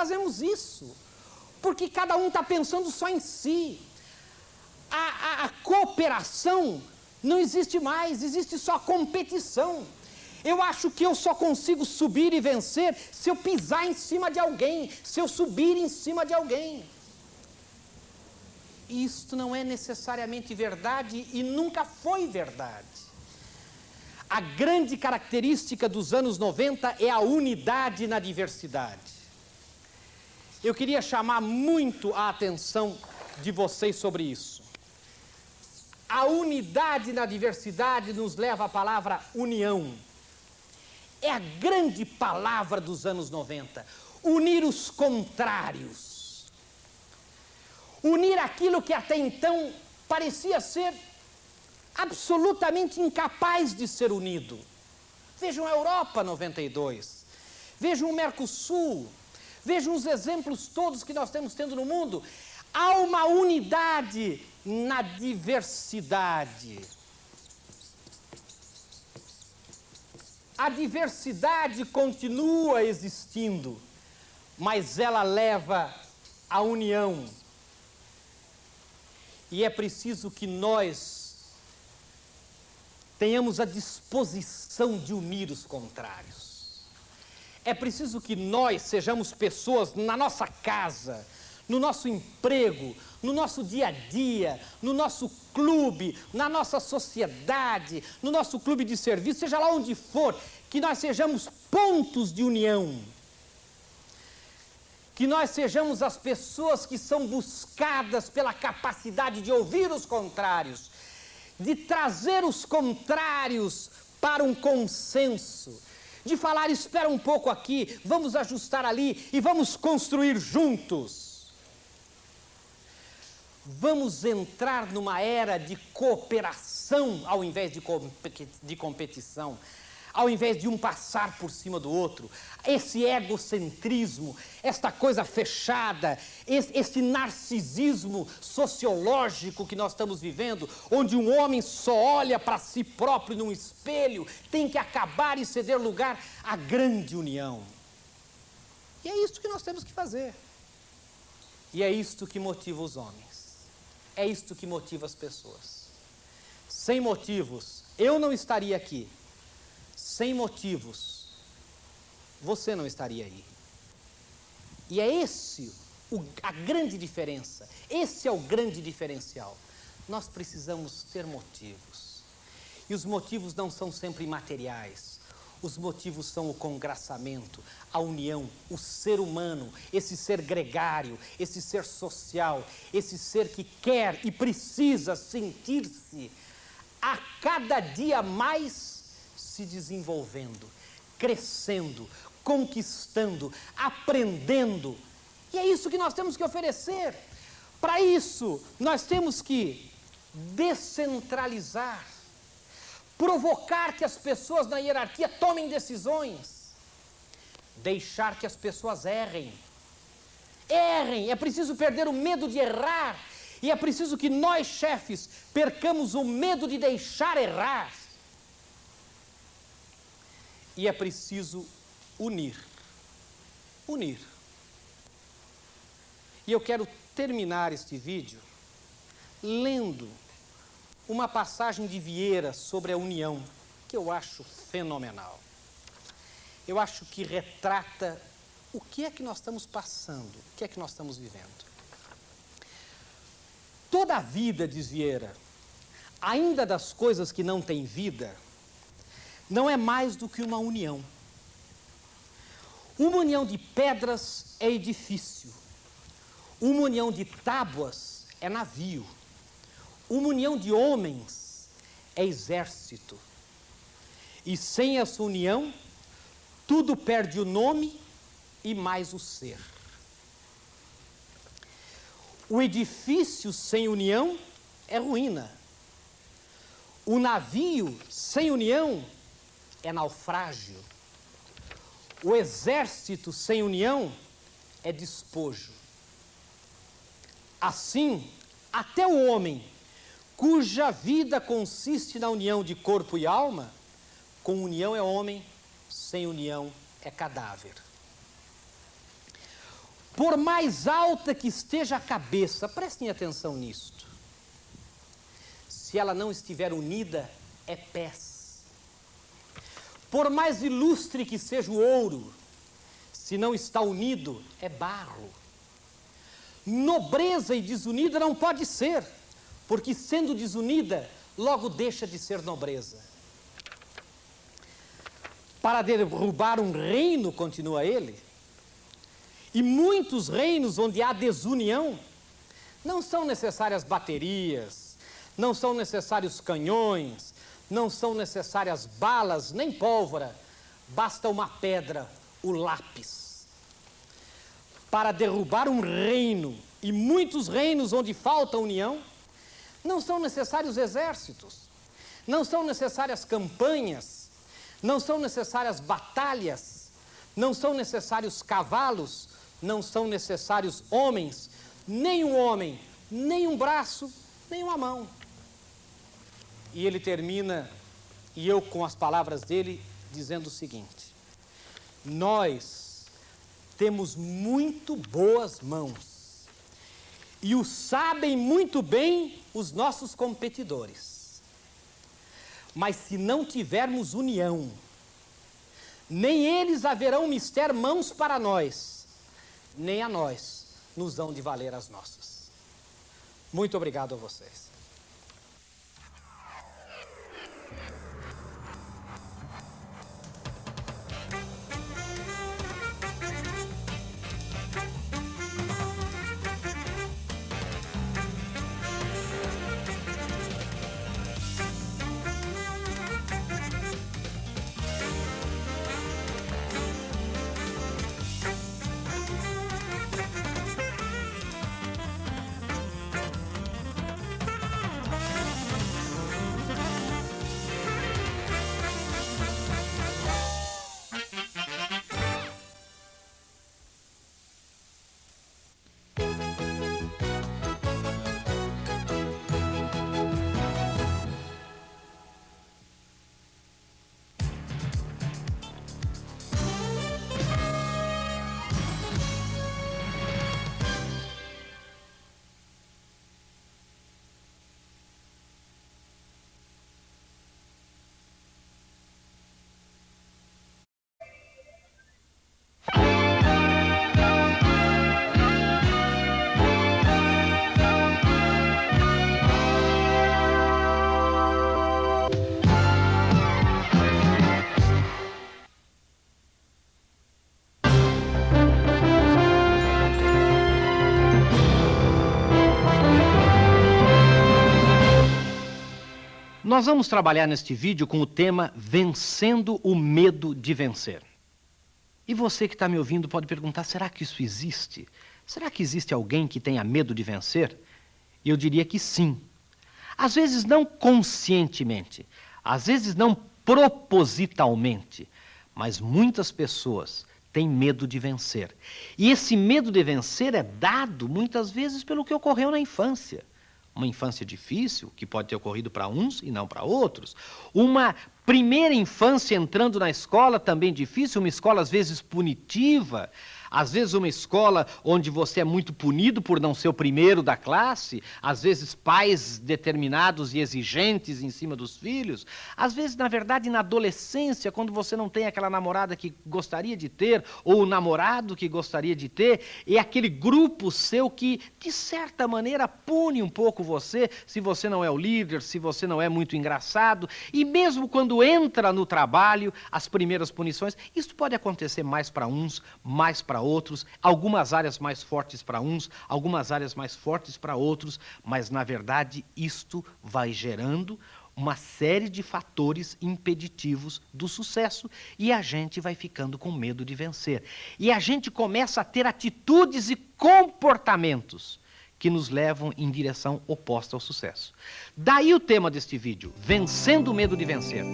fazemos isso, porque cada um está pensando só em si. A cooperação não existe mais, existe só competição. Eu acho que eu só consigo subir e vencer se eu pisar em cima de alguém, se eu subir em cima de alguém. Isto não é necessariamente verdade e nunca foi verdade. A grande característica dos anos 90 é a unidade na diversidade. Eu queria chamar muito a atenção de vocês sobre isso. A unidade na diversidade nos leva à palavra união. É a grande palavra dos anos 90. Unir os contrários. Unir aquilo que até então parecia ser absolutamente incapaz de ser unido. Vejam a Europa 92. Vejam o Mercosul. Vejam os exemplos todos que nós estamos tendo no mundo. Há uma unidade na diversidade. A diversidade continua existindo, mas ela leva à união. E é preciso que nós tenhamos a disposição de unir os contrários. É preciso que nós sejamos pessoas na nossa casa, no nosso emprego, no nosso dia a dia, no nosso clube, na nossa sociedade, no nosso clube de serviço, seja lá onde for, que nós sejamos pontos de união. Que nós sejamos as pessoas que são buscadas pela capacidade de ouvir os contrários, de trazer os contrários para um consenso, de falar, espera um pouco aqui, vamos ajustar ali e vamos construir juntos. Vamos entrar numa era de cooperação ao invés de competição, ao invés de um passar por cima do outro. Esse egocentrismo, esta coisa fechada, esse narcisismo sociológico que nós estamos vivendo, onde um homem só olha para si próprio num espelho, tem que acabar e ceder lugar à grande união. E é isso que nós temos que fazer. E é isto que motiva os homens. É isto que motiva as pessoas. Sem motivos, eu não estaria aqui. Sem motivos, você não estaria aí. E é esse a grande diferença. Esse é o grande diferencial. Nós precisamos ter motivos. E os motivos não são sempre materiais. Os motivos são o congraçamento, a união, o ser humano, esse ser gregário, esse ser social, esse ser que quer e precisa sentir-se a cada dia mais se desenvolvendo, crescendo, conquistando, aprendendo. E é isso que nós temos que oferecer. Para isso, nós temos que descentralizar, provocar que as pessoas na hierarquia tomem decisões, deixar que as pessoas errem. Errem, é preciso perder o medo de errar, e é preciso que nós, chefes, percamos o medo de deixar errar. E é preciso unir. Unir. E eu quero terminar este vídeo lendo uma passagem de Vieira sobre a união, que eu acho fenomenal. Eu acho que retrata o que é que nós estamos passando, o que é que nós estamos vivendo. Toda a vida, diz Vieira, ainda das coisas que não têm vida, não é mais do que uma união. Uma união de pedras é edifício. Uma união de tábuas é navio. Uma união de homens é exército. E sem essa união, tudo perde o nome e mais o ser. O edifício sem união é ruína. O navio sem união é naufrágio. O exército sem união é despojo. Assim, até o homem, cuja vida consiste na união de corpo e alma, com união é homem, sem união é cadáver. Por mais alta que esteja a cabeça, prestem atenção nisto. Se ela não estiver unida, é pés. Por mais ilustre que seja o ouro, se não está unido, é barro. Nobreza e desunida não pode ser, porque sendo desunida, logo deixa de ser nobreza. Para derrubar um reino, continua ele, e muitos reinos onde há desunião, não são necessárias baterias, não são necessários canhões, não são necessárias balas, nem pólvora, basta uma pedra, o lápis. Para derrubar um reino, e muitos reinos onde falta união, não são necessários exércitos, não são necessárias campanhas, não são necessárias batalhas, não são necessários cavalos, não são necessários homens, nem um homem, nem um braço, nem uma mão. E ele termina, e eu com as palavras dele, dizendo o seguinte: nós temos muito boas mãos, e o sabem muito bem os nossos competidores. Mas se não tivermos união, nem eles haverão mister mãos para nós, nem a nós nos hão de valer as nossas. Muito obrigado a vocês. Nós vamos trabalhar neste vídeo com o tema Vencendo o Medo de Vencer. E você que está me ouvindo pode perguntar, será que isso existe? Será que existe alguém que tenha medo de vencer? E eu diria que sim. Às vezes não conscientemente, às vezes não propositalmente, mas muitas pessoas têm medo de vencer. E esse medo de vencer é dado muitas vezes pelo que ocorreu na infância. Uma infância difícil, que pode ter ocorrido para uns e não para outros. Uma primeira infância entrando na escola também difícil, uma escola às vezes punitiva, às vezes uma escola onde você é muito punido por não ser o primeiro da classe, às vezes pais determinados e exigentes em cima dos filhos, às vezes, na verdade, na adolescência, quando você não tem aquela namorada que gostaria de ter, ou o namorado que gostaria de ter, é aquele grupo seu que, de certa maneira, pune um pouco você, se você não é o líder, se você não é muito engraçado, e mesmo quando entra no trabalho, as primeiras punições, isso pode acontecer mais para uns, mais para outros, algumas áreas mais fortes para uns, algumas áreas mais fortes para outros, mas, na verdade, isto vai gerando uma série de fatores impeditivos do sucesso e a gente vai ficando com medo de vencer. E a gente começa a ter atitudes e comportamentos que nos levam em direção oposta ao sucesso. Daí o tema deste vídeo, Vencendo o Medo de Vencer.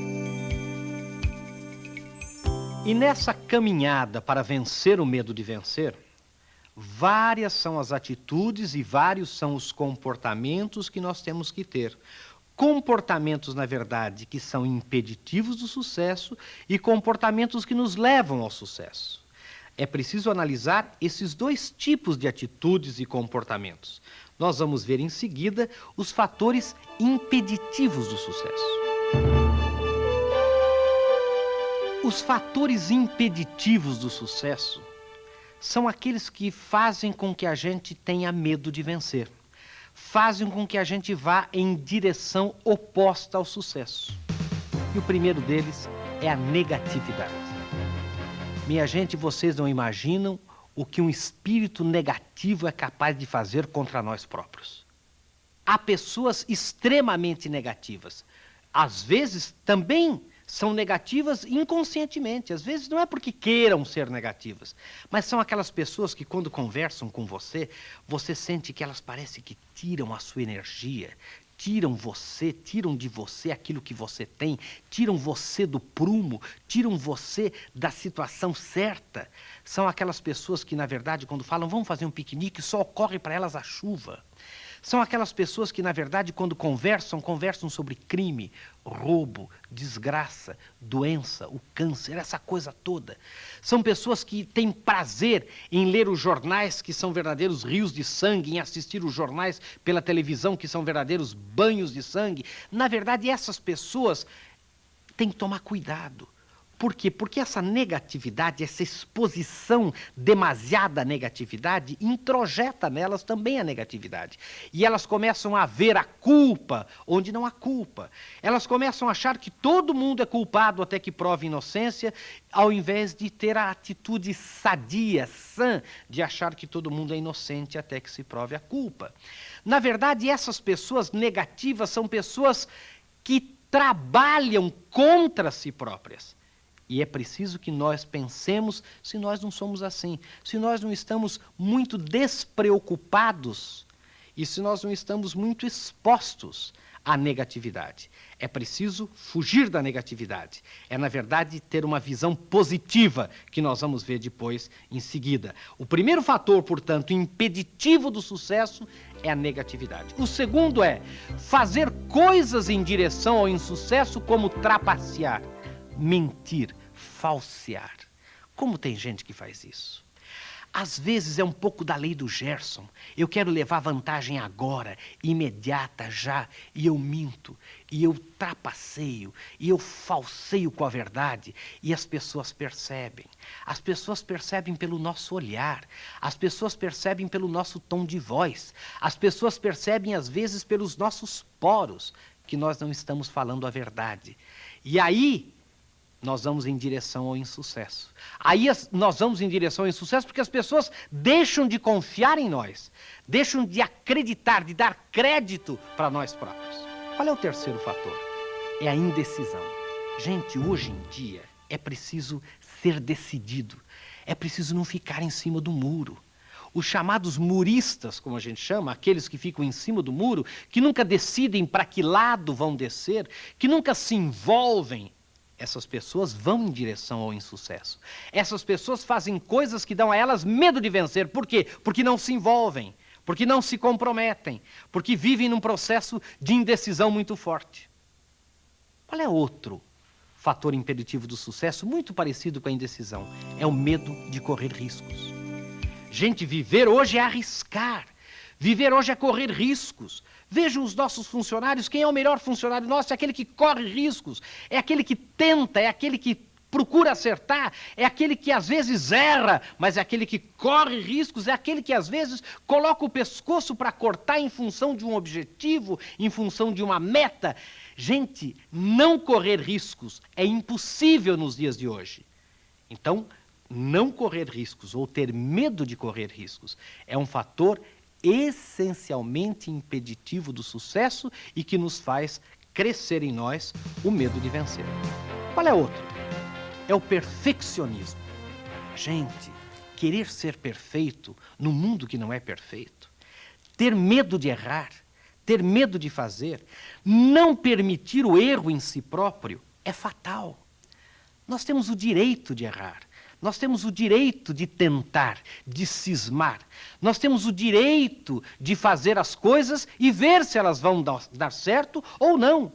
E nessa caminhada para vencer o medo de vencer, várias são as atitudes e vários são os comportamentos que nós temos que ter. Comportamentos, na verdade, que são impeditivos do sucesso e comportamentos que nos levam ao sucesso. É preciso analisar esses dois tipos de atitudes e comportamentos. Nós vamos ver em seguida os fatores impeditivos do sucesso. Os fatores impeditivos do sucesso são aqueles que fazem com que a gente tenha medo de vencer, fazem com que a gente vá em direção oposta ao sucesso. E o primeiro deles é a negatividade. Minha gente, vocês não imaginam o que um espírito negativo é capaz de fazer contra nós próprios. Há pessoas extremamente negativas. Às vezes também são negativas inconscientemente. Às vezes não é porque queiram ser negativas, mas são aquelas pessoas que quando conversam com você, você sente que elas parecem que tiram a sua energia, tiram de você aquilo que você tem, tiram você do prumo, tiram você da situação certa. São aquelas pessoas que, na verdade, quando falam, vamos fazer um piquenique, só ocorre para elas a chuva. São aquelas pessoas que, na verdade, quando conversam sobre crime, roubo, desgraça, doença, o câncer, essa coisa toda. São pessoas que têm prazer em ler os jornais, que são verdadeiros rios de sangue, em assistir os jornais pela televisão, que são verdadeiros banhos de sangue. Na verdade, essas pessoas têm que tomar cuidado. Por quê? Porque essa negatividade, essa exposição demasiada à negatividade, introjeta nelas também a negatividade. E elas começam a ver a culpa onde não há culpa. Elas começam a achar que todo mundo é culpado até que prove inocência, ao invés de ter a atitude sadia, sã, de achar que todo mundo é inocente até que se prove a culpa. Na verdade, essas pessoas negativas são pessoas que trabalham contra si próprias. E é preciso que nós pensemos se nós não somos assim, se nós não estamos muito despreocupados e se nós não estamos muito expostos à negatividade. É preciso fugir da negatividade. É, na verdade, ter uma visão positiva, que nós vamos ver depois em seguida. O primeiro fator, portanto, impeditivo do sucesso é a negatividade. O segundo é fazer coisas em direção ao insucesso, como trapacear, mentir, falsear. Como tem gente que faz isso? Às vezes é um pouco da lei do Gerson. Eu quero levar vantagem agora, imediata, já, e eu minto, e eu trapaceio, e eu falseio com a verdade, e as pessoas percebem. As pessoas percebem pelo nosso olhar, as pessoas percebem pelo nosso tom de voz, as pessoas percebem às vezes pelos nossos poros que nós não estamos falando a verdade. E aí nós vamos em direção ao insucesso. Aí nós vamos em direção ao insucesso porque as pessoas deixam de confiar em nós, deixam de acreditar, de dar crédito para nós próprios. Qual é o terceiro fator? É a indecisão. Gente, hoje em dia é preciso ser decidido, é preciso não ficar em cima do muro. Os chamados muristas, como a gente chama, aqueles que ficam em cima do muro, que nunca decidem para que lado vão descer, que nunca se envolvem, essas pessoas vão em direção ao insucesso. Essas pessoas fazem coisas que dão a elas medo de vencer. Por quê? Porque não se envolvem, porque não se comprometem, porque vivem num processo de indecisão muito forte. Qual é outro fator impeditivo do sucesso, muito parecido com a indecisão? É o medo de correr riscos. Gente, viver hoje é arriscar. Viver hoje é correr riscos. Vejam os nossos funcionários, quem é o melhor funcionário nosso? É aquele que corre riscos, é aquele que tenta, é aquele que procura acertar, é aquele que às vezes erra, mas é aquele que corre riscos, é aquele que às vezes coloca o pescoço para cortar em função de um objetivo, em função de uma meta. Gente, não correr riscos é impossível nos dias de hoje. Então, não correr riscos ou ter medo de correr riscos é um fator essencialmente impeditivo do sucesso e que nos faz crescer em nós o medo de vencer. Qual é outro? É o perfeccionismo. Gente, querer ser perfeito num mundo que não é perfeito, ter medo de errar, ter medo de fazer, não permitir o erro em si próprio é fatal. Nós temos o direito de errar. Nós temos o direito de tentar, de cismar. Nós temos o direito de fazer as coisas e ver se elas vão dar certo ou não.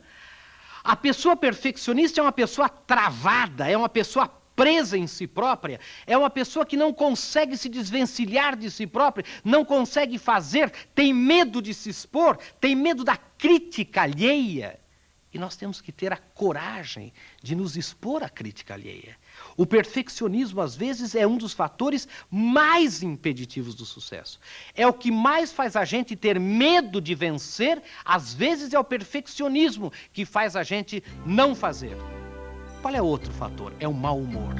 A pessoa perfeccionista é uma pessoa travada, é uma pessoa presa em si própria, é uma pessoa que não consegue se desvencilhar de si própria, não consegue fazer, tem medo de se expor, tem medo da crítica alheia. E nós temos que ter a coragem de nos expor à crítica alheia. O perfeccionismo, às vezes, é um dos fatores mais impeditivos do sucesso. É o que mais faz a gente ter medo de vencer, às vezes é o perfeccionismo que faz a gente não fazer. Qual é outro fator? É o mau humor.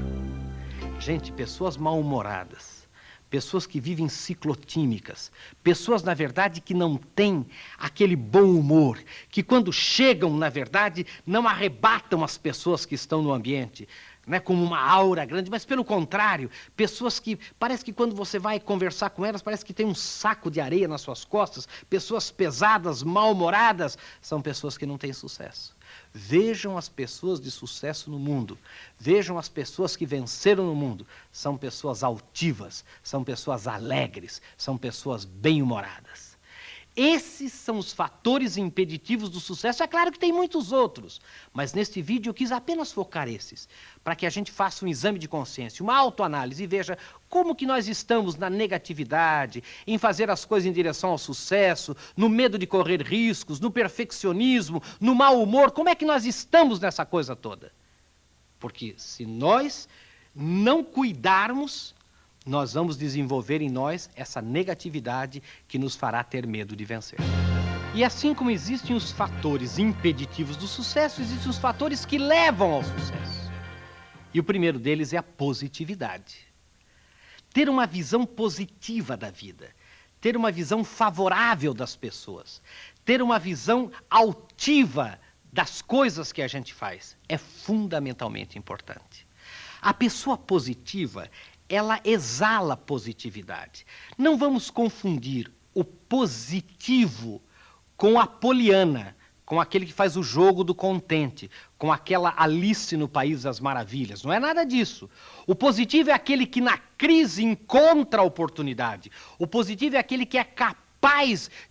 Gente, pessoas mal-humoradas, pessoas que vivem ciclotímicas, pessoas, na verdade, que não têm aquele bom humor, que quando chegam, na verdade, não arrebatam as pessoas que estão no ambiente, né, como uma aura grande, mas pelo contrário, pessoas que parece que quando você vai conversar com elas, parece que tem um saco de areia nas suas costas, pessoas pesadas, mal-humoradas, são pessoas que não têm sucesso. Vejam as pessoas de sucesso no mundo, vejam as pessoas que venceram no mundo, são pessoas altivas, são pessoas alegres, são pessoas bem-humoradas. Esses são os fatores impeditivos do sucesso. É claro que tem muitos outros, mas neste vídeo eu quis apenas focar esses, para que a gente faça um exame de consciência, uma autoanálise e veja como que nós estamos na negatividade, em fazer as coisas em direção ao sucesso, no medo de correr riscos, no perfeccionismo, no mau humor, como é que nós estamos nessa coisa toda? Porque se nós não cuidarmos, nós vamos desenvolver em nós essa negatividade que nos fará ter medo de vencer. E assim como existem os fatores impeditivos do sucesso, existem os fatores que levam ao sucesso. E o primeiro deles é a positividade. Ter uma visão positiva da vida, ter uma visão favorável das pessoas, ter uma visão altiva das coisas que a gente faz, é fundamentalmente importante. A pessoa positiva, ela exala positividade. Não vamos confundir o positivo com a Poliana, com aquele que faz o jogo do contente, com aquela Alice no País das Maravilhas. Não é nada disso. O positivo é aquele que na crise encontra a oportunidade. O positivo é aquele que é capaz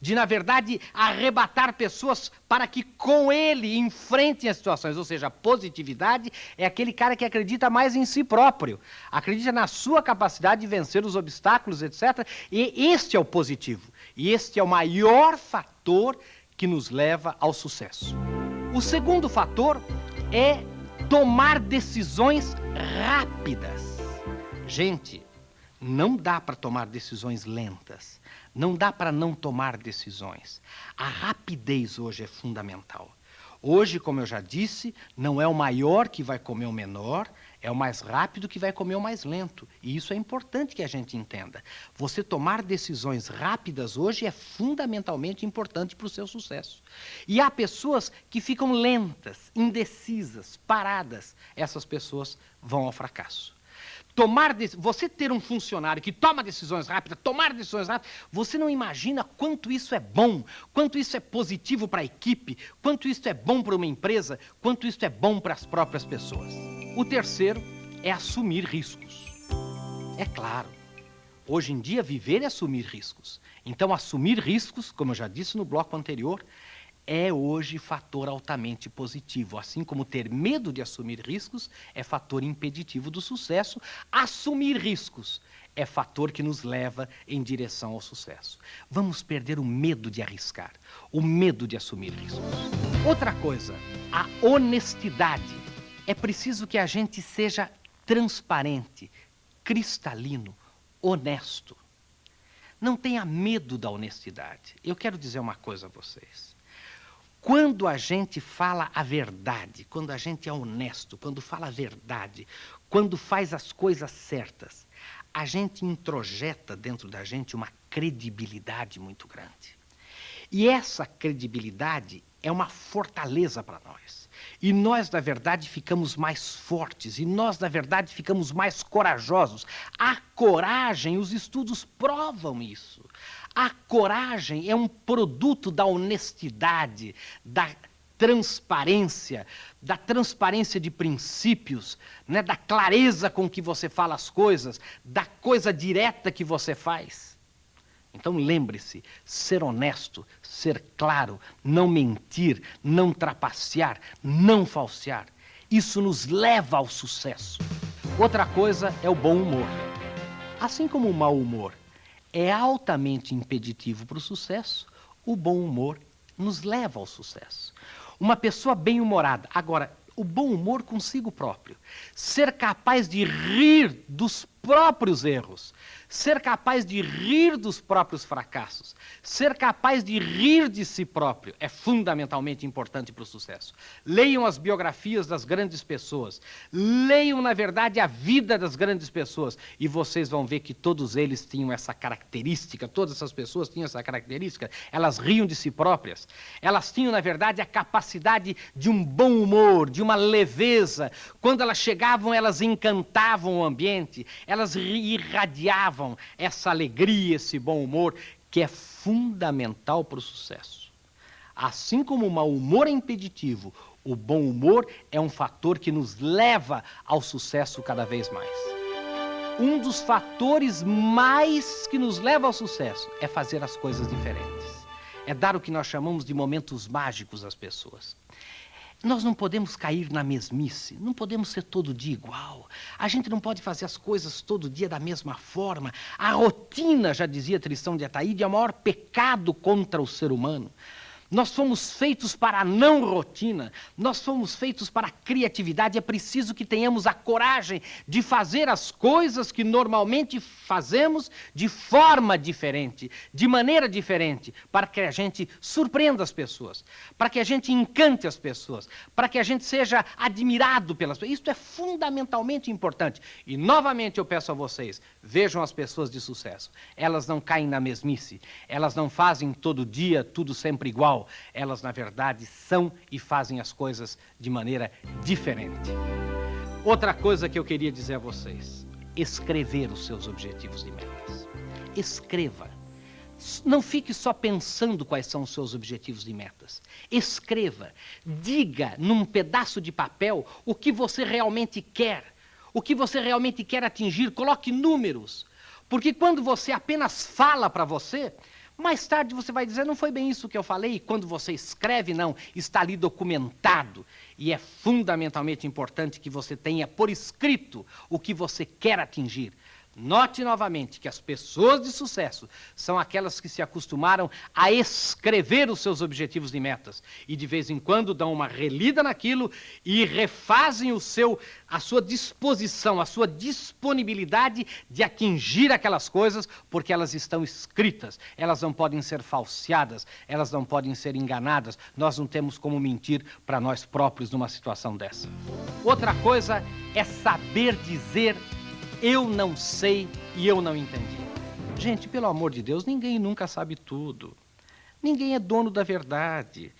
de, na verdade, arrebatar pessoas para que com ele enfrentem as situações. Ou seja, a positividade é aquele cara que acredita mais em si próprio, acredita na sua capacidade de vencer os obstáculos, etc. E este é o positivo. E este é o maior fator que nos leva ao sucesso. O segundo fator é tomar decisões rápidas. Gente, não dá para tomar decisões lentas. Não dá para não tomar decisões. A rapidez hoje é fundamental. Hoje, como eu já disse, não é o maior que vai comer o menor, é o mais rápido que vai comer o mais lento. E isso é importante que a gente entenda. Você tomar decisões rápidas hoje é fundamentalmente importante para o seu sucesso. E há pessoas que ficam lentas, indecisas, paradas. Essas pessoas vão ao fracasso. Você ter um funcionário que toma decisões rápidas, tomar decisões rápidas, você não imagina quanto isso é bom, quanto isso é positivo para a equipe, quanto isso é bom para uma empresa, quanto isso é bom para as próprias pessoas. O terceiro é assumir riscos. É claro, hoje em dia viver é assumir riscos. Então assumir riscos, como eu já disse no bloco anterior, é hoje fator altamente positivo. Assim como ter medo de assumir riscos é fator impeditivo do sucesso, assumir riscos é fator que nos leva em direção ao sucesso. Vamos perder o medo de arriscar, o medo de assumir riscos. Outra coisa, a honestidade. É preciso que a gente seja transparente, cristalino, honesto. Não tenha medo da honestidade. Eu quero dizer uma coisa a vocês. Quando a gente fala a verdade, quando a gente é honesto, quando fala a verdade, quando faz as coisas certas, a gente introjeta dentro da gente uma credibilidade muito grande. E essa credibilidade é uma fortaleza para nós. E nós, na verdade, ficamos mais fortes, e nós, na verdade, ficamos mais corajosos. A coragem, os estudos provam isso. A coragem é um produto da honestidade, da transparência de princípios, né, da clareza com que você fala as coisas, da coisa direta que você faz. Então lembre-se, ser honesto, ser claro, não mentir, não trapacear, não falsear, isso nos leva ao sucesso. Outra coisa é o bom humor. Assim como o mau humor é altamente impeditivo para o sucesso, o bom humor nos leva ao sucesso. Uma pessoa bem-humorada. Agora, o bom humor consigo próprio. Ser capaz de rir dos próprios erros. Ser capaz de rir dos próprios fracassos. Ser capaz de rir de si próprio é fundamentalmente importante para o sucesso. Leiam as biografias das grandes pessoas. Leiam, na verdade, a vida das grandes pessoas. E vocês vão ver que todos eles tinham essa característica, todas essas pessoas tinham essa característica. Elas riam de si próprias. Elas tinham, na verdade, a capacidade de um bom humor, de uma leveza. Quando elas chegavam, elas encantavam o ambiente. Elas irradiavam essa alegria, esse bom humor, que é fundamental para o sucesso. Assim como o mau humor é impeditivo, o bom humor é um fator que nos leva ao sucesso cada vez mais. Um dos fatores mais que nos leva ao sucesso é fazer as coisas diferentes. É dar o que nós chamamos de momentos mágicos às pessoas. Nós não podemos cair na mesmice, não podemos ser todo dia igual. A gente não pode fazer as coisas todo dia da mesma forma. A rotina, já dizia Tristão de Ataíde, é o maior pecado contra o ser humano. Nós fomos feitos para a não rotina, nós fomos feitos para a criatividade. É preciso que tenhamos a coragem de fazer as coisas que normalmente fazemos de forma diferente, de maneira diferente, para que a gente surpreenda as pessoas, para que a gente encante as pessoas, para que a gente seja admirado pelas pessoas. Isso é fundamentalmente importante. E, novamente, eu peço a vocês, vejam as pessoas de sucesso. Elas não caem na mesmice, elas não fazem todo dia tudo sempre igual. Elas, na verdade, são e fazem as coisas de maneira diferente. Outra coisa que eu queria dizer a vocês: escrever os seus objetivos e metas. Escreva. Não fique só pensando quais são os seus objetivos e metas. Escreva. Diga num pedaço de papel o que você realmente quer. O que você realmente quer atingir. Coloque números. Porque quando você apenas fala para você, mais tarde você vai dizer, não foi bem isso que eu falei. E quando você escreve, não, está ali documentado. E é fundamentalmente importante que você tenha por escrito o que você quer atingir. Note novamente que as pessoas de sucesso são aquelas que se acostumaram a escrever os seus objetivos e metas. E de vez em quando dão uma relida naquilo e refazem a sua disposição, a sua disponibilidade de atingir aquelas coisas, porque elas estão escritas. Elas não podem ser falseadas, elas não podem ser enganadas. Nós não temos como mentir para nós próprios numa situação dessa. Outra coisa é saber dizer eu não sei e eu não entendi. Gente, pelo amor de Deus, ninguém nunca sabe tudo. Ninguém é dono da verdade.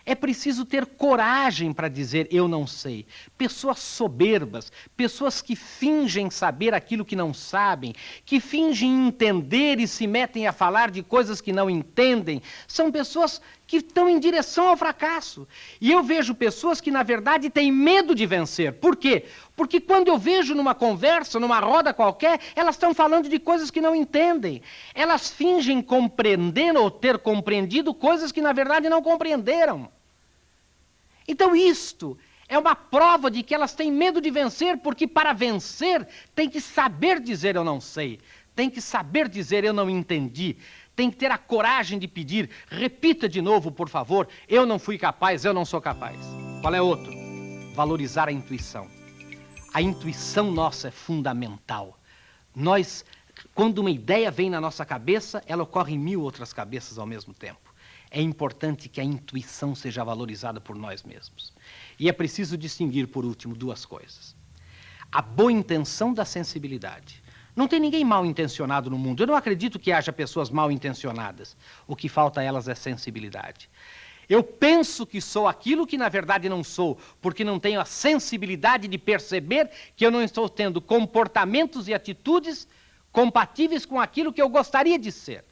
É preciso ter coragem para dizer eu não sei. Pessoas soberbas, pessoas que fingem saber aquilo que não sabem, que fingem entender e se metem a falar de coisas que não entendem, são pessoas que estão em direção ao fracasso. E eu vejo pessoas que, na verdade, têm medo de vencer. Por quê? Porque quando eu vejo numa conversa, numa roda qualquer, elas estão falando de coisas que não entendem. Elas fingem compreender ou ter compreendido coisas que, na verdade, não compreenderam. Então isto é uma prova de que elas têm medo de vencer, porque para vencer tem que saber dizer eu não sei, tem que saber dizer eu não entendi, tem que ter a coragem de pedir, repita de novo, por favor, eu não fui capaz, eu não sou capaz. Qual é outro? Valorizar a intuição. A intuição nossa é fundamental. Nós, quando uma ideia vem na nossa cabeça, ela ocorre em 1000 outras cabeças ao mesmo tempo. É importante que a intuição seja valorizada por nós mesmos. E é preciso distinguir, por último, 2 coisas. A boa intenção da sensibilidade. Não tem ninguém mal intencionado no mundo. Eu não acredito que haja pessoas mal intencionadas. O que falta a elas é sensibilidade. Eu penso que sou aquilo que na verdade não sou, porque não tenho a sensibilidade de perceber que eu não estou tendo comportamentos e atitudes compatíveis com aquilo que eu gostaria de ser.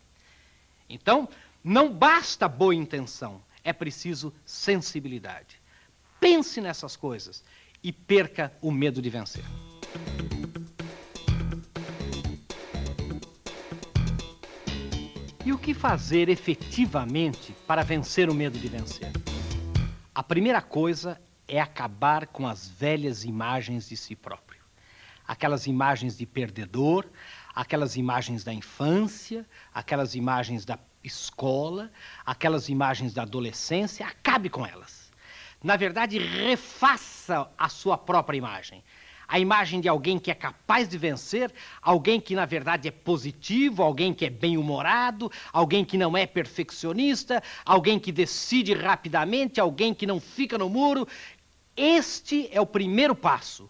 Então, não basta boa intenção, é preciso sensibilidade. Pense nessas coisas e perca o medo de vencer. E o que fazer efetivamente para vencer o medo de vencer? A primeira coisa é acabar com as velhas imagens de si próprio. aquelas imagens de perdedor, aquelas imagens da infância, aquelas imagens da escola, aquelas imagens da adolescência, acabe com elas. Na verdade, refaça a sua própria imagem. A imagem de alguém que é capaz de vencer, alguém que, na verdade, é positivo, alguém que é bem-humorado, alguém que não é perfeccionista, alguém que decide rapidamente, alguém que não fica no muro. Este é o primeiro passo.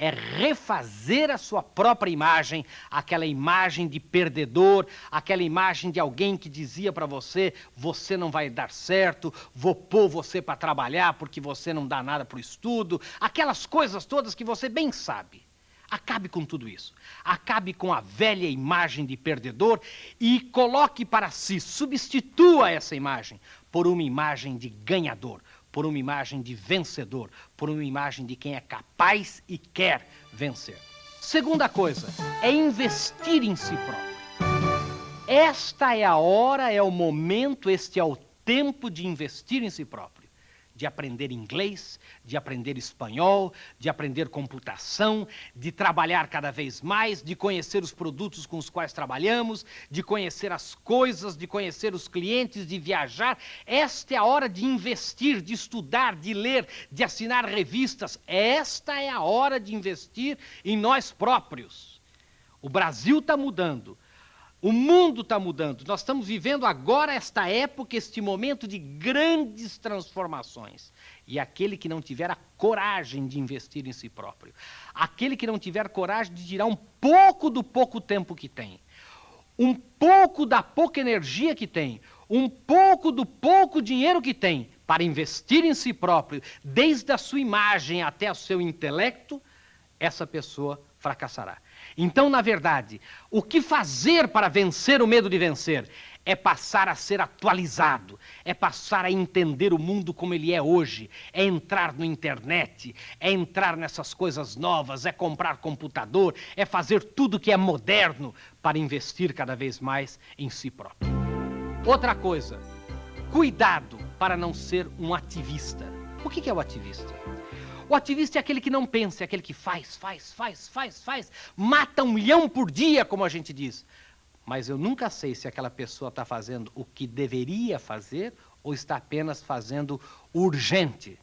É refazer a sua própria imagem, aquela imagem de perdedor, aquela imagem de alguém que dizia para você, você não vai dar certo, vou pôr você para trabalhar porque você não dá nada para o estudo, aquelas coisas todas que você bem sabe. Acabe com tudo isso. Acabe com a velha imagem de perdedor e coloque para si, substitua essa imagem por uma imagem de ganhador, por uma imagem de vencedor, por uma imagem de quem é capaz e quer vencer. Segunda coisa, é investir em si próprio. Esta é a hora, é o momento, este é o tempo de investir em si próprio. De aprender inglês, de aprender espanhol, de aprender computação, de trabalhar cada vez mais, de conhecer os produtos com os quais trabalhamos, de conhecer as coisas, de conhecer os clientes, de viajar. Esta é a hora de investir, de estudar, de ler, de assinar revistas. Esta é a hora de investir em nós próprios. O Brasil está mudando. O mundo está mudando. Nós estamos vivendo agora esta época, este momento de grandes transformações. E aquele que não tiver a coragem de investir em si próprio, aquele que não tiver coragem de tirar um pouco do pouco tempo que tem, um pouco da pouca energia que tem, um pouco do pouco dinheiro que tem, para investir em si próprio, desde a sua imagem até o seu intelecto, essa pessoa fracassará. Então, na verdade, o que fazer para vencer o medo de vencer? É passar a ser atualizado, é passar a entender o mundo como ele é hoje, é entrar na internet, é entrar nessas coisas novas, é comprar computador, é fazer tudo que é moderno para investir cada vez mais em si próprio. Outra coisa, cuidado para não ser um ativista. O que é o ativista? O ativista é aquele que não pensa, é aquele que faz, mata 1 milhão por dia, como a gente diz. Mas eu nunca sei se aquela pessoa está fazendo o que deveria fazer ou está apenas fazendo urgente.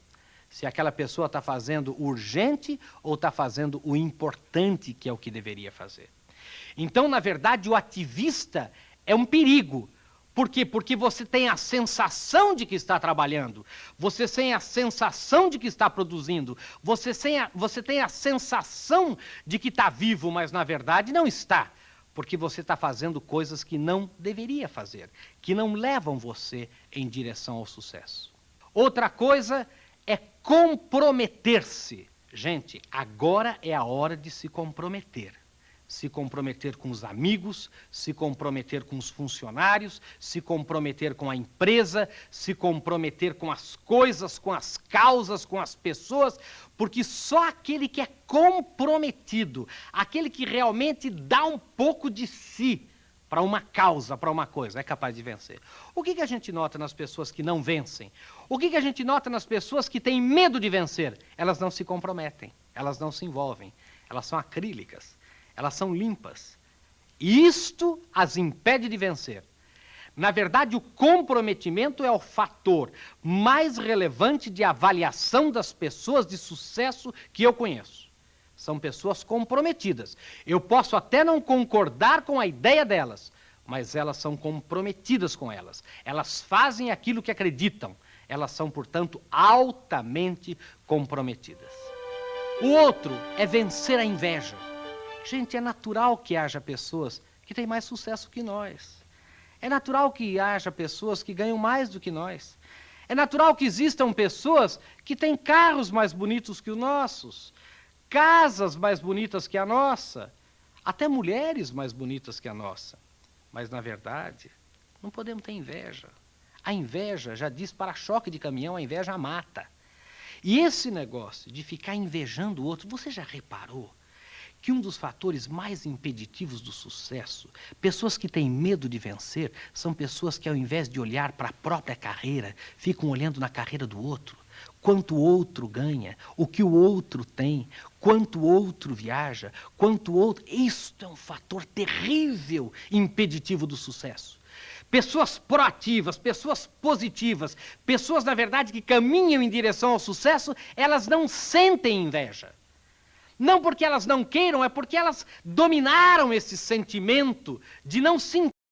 Se aquela pessoa está fazendo o urgente ou está fazendo o importante, que é o que deveria fazer. Então, na verdade, o ativista é um perigo. Por quê? Porque você tem a sensação de que está trabalhando, você tem a sensação de que está produzindo, você tem a sensação de que está vivo, mas na verdade não está, porque você está fazendo coisas que não deveria fazer, que não levam você em direção ao sucesso. Outra coisa é comprometer-se. Gente, agora é a hora de se comprometer. Se comprometer com os amigos, se comprometer com os funcionários, se comprometer com a empresa, se comprometer com as coisas, com as causas, com as pessoas, porque só aquele que é comprometido, aquele que realmente dá um pouco de si para uma causa, para uma coisa, é capaz de vencer. O que a gente nota nas pessoas que não vencem? O que a gente nota nas pessoas que têm medo de vencer? Elas não se comprometem, elas não se envolvem, elas são acrílicas. Elas são limpas. E isto as impede de vencer. Na verdade, o comprometimento é o fator mais relevante de avaliação das pessoas de sucesso que eu conheço. São pessoas comprometidas. Eu posso até não concordar com a ideia delas, mas elas são comprometidas com elas. Elas fazem aquilo que acreditam. Elas são, portanto, altamente comprometidas. O outro é vencer a inveja. Gente, é natural que haja pessoas que têm mais sucesso que nós. É natural que haja pessoas que ganham mais do que nós. É natural que existam pessoas que têm carros mais bonitos que os nossos, casas mais bonitas que a nossa, até mulheres mais bonitas que a nossa. Mas, na verdade, não podemos ter inveja. A inveja, já diz para-choque de caminhão, a inveja mata. E esse negócio de ficar invejando o outro, você já reparou que um dos fatores mais impeditivos do sucesso, pessoas que têm medo de vencer, são pessoas que, ao invés de olhar para a própria carreira, ficam olhando na carreira do outro, quanto o outro ganha, o que o outro tem, quanto o outro viaja, quanto o outro... Isto é um fator terrível impeditivo do sucesso. Pessoas proativas, pessoas positivas, pessoas, na verdade, que caminham em direção ao sucesso, elas não sentem inveja. Não porque elas não queiram, é porque elas dominaram esse sentimento de não sentir